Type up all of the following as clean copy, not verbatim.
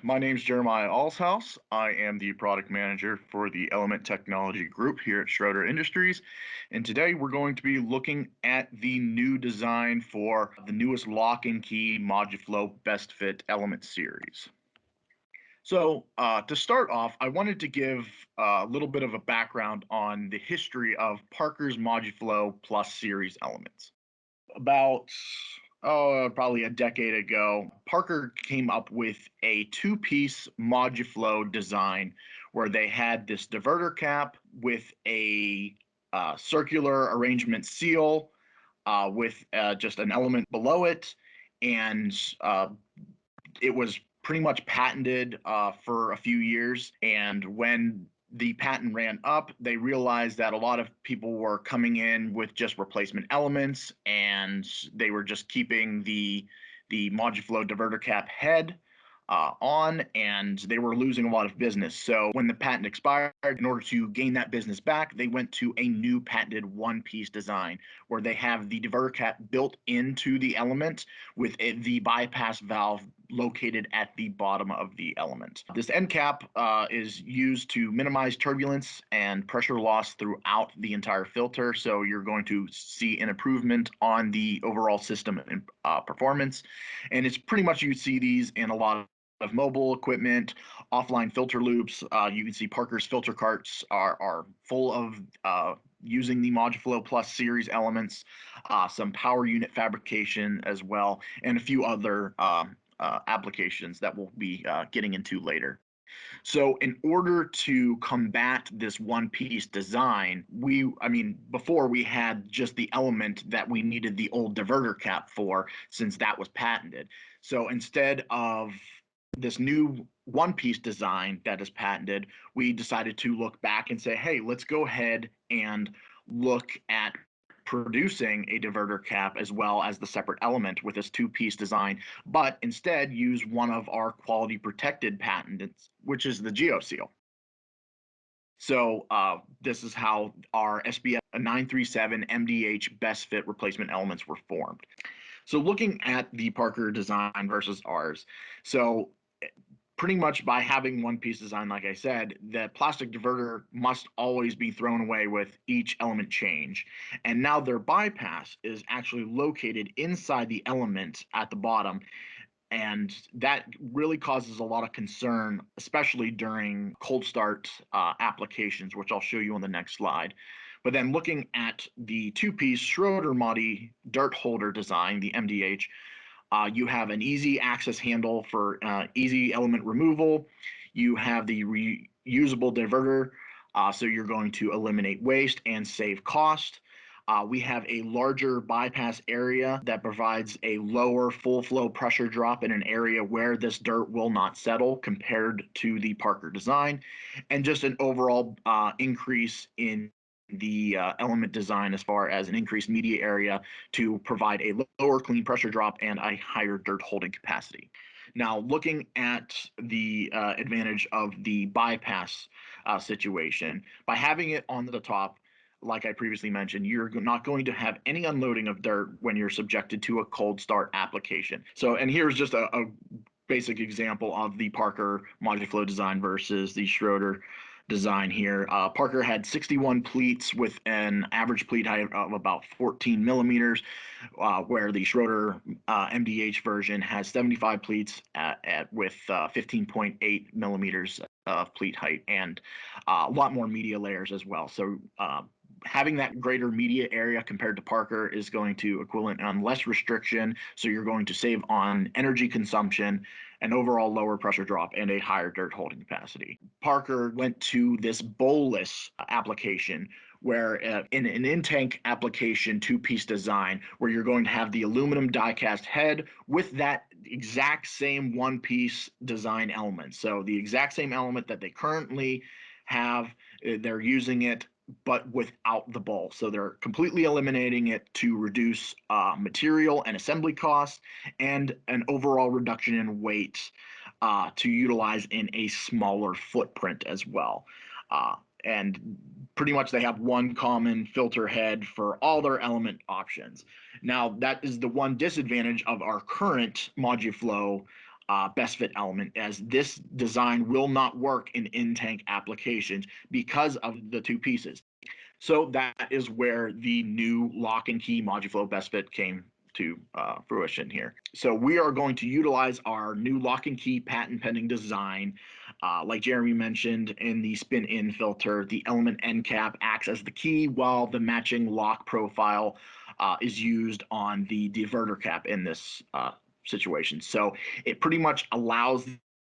My name's Jeremiah Allshouse. I am the product manager for the Element Technology Group here at Schroeder Industries. And today we're going to be looking at the new design for the newest lock and key Moduflow BestFit Element series. To start off, I wanted to give a little bit of a background on the history of Parker's Moduflow Plus series elements. About probably a decade ago, Parker came up with a two-piece Moduflow design where they had this diverter cap with a circular arrangement seal with just an element below it, and it was pretty much patented for a few years. And when the patent ran up, they realized that a lot of people were coming in with just replacement elements, and they were just keeping the Moduflow diverter cap head on, and they were losing a lot of business. So when the patent expired, in order to gain that business back, they went to a new patented one-piece design where they have the diverter cap built into the element with the bypass valve located at the bottom of the element. This end cap is used to minimize turbulence and pressure loss throughout the entire filter, so you're going to see an improvement on the overall system performance. And it's pretty much, you see these in a lot of mobile equipment, offline filter loops. You can see Parker's filter carts are full of using the Moduflow Plus series elements, some power unit fabrication as well, and a few other applications that we'll be getting into later. So in order to combat this one-piece design, before we had just the element that we needed the old diverter cap for, since that was patented. So instead of this new one-piece design that is patented, we decided to look back and say, hey, let's go ahead and look at producing a diverter cap as well as the separate element with this two-piece design, but instead use one of our quality protected patents, which is the GeoSeal. So this is how our SBF 937 MDH best fit replacement elements were formed. So looking at the Parker design versus ours, so pretty much by having one piece design, like I said, the plastic diverter must always be thrown away with each element change. And now their bypass is actually located inside the element at the bottom. And that really causes a lot of concern, especially during cold start applications, which I'll show you on the next slide. But then looking at the two-piece Schroeder Modi dirt holder design, the MDH, you have an easy access handle for easy element removal. You have the reusable diverter, so you're going to eliminate waste and save cost. We have a larger bypass area that provides a lower full flow pressure drop in an area where this dirt will not settle compared to the Parker design, and just an overall increase in the element design as far as an increased media area to provide a lower clean pressure drop and a higher dirt holding capacity. Now, looking at the advantage of the bypass situation, by having it on the top, like I previously mentioned, you're not going to have any unloading of dirt when you're subjected to a cold start application. So, and here's just a basic example of the Parker Moduflow design versus the Schroeder design here. Parker had 61 pleats with an average pleat height of about 14 millimeters, where the Schroeder MDH version has 75 pleats with 15.8 millimeters of pleat height and a lot more media layers as well. So having that greater media area compared to Parker is going to equivalent on less restriction, so you're going to save on energy consumption, an overall lower pressure drop, and a higher dirt holding capacity. Parker went to this bolus application where in an in-tank application two-piece design where you're going to have the aluminum die-cast head with that exact same one-piece design element. So the exact same element that they currently have, they're using it but without the bowl. So they're completely eliminating it to reduce material and assembly costs and an overall reduction in weight to utilize in a smaller footprint as well. And pretty much they have one common filter head for all their element options. Now, that is the one disadvantage of our current Moduflow BestFit element, as this design will not work in in-tank applications because of the two pieces. So that is where the new lock and key Moduflow BestFit came to fruition here. So we are going to utilize our new lock and key patent pending design. Like Jeremy mentioned, in the spin in filter, the element end cap acts as the key while the matching lock profile is used on the diverter cap in this situation. So it pretty much allows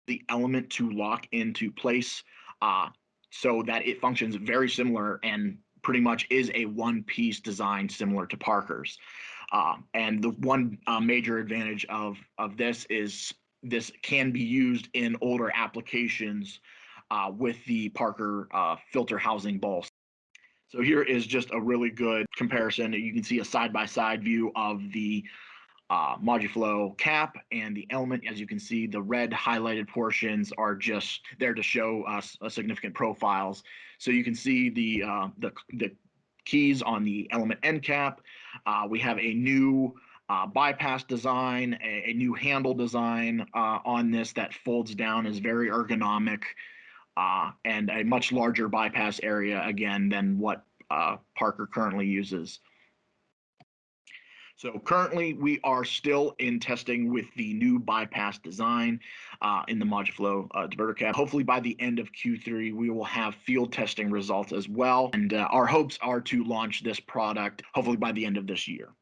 the element to lock into place so that it functions very similar and pretty much is a one-piece design similar to Parker's. And the one major advantage of this is this can be used in older applications with the Parker filter housing ball. So here is just a really good comparison. You can see a side-by-side view of the Moduflow cap and the element. As you can see, the red highlighted portions are just there to show us significant profiles. So you can see the keys on the element end cap. We have a new bypass design, a new handle design on this that folds down, is very ergonomic, and a much larger bypass area again than what Parker currently uses. So currently we are still in testing with the new bypass design in the Moduflow diverter cap. Hopefully by the end of Q3, we will have field testing results as well. And our hopes are to launch this product hopefully by the end of this year.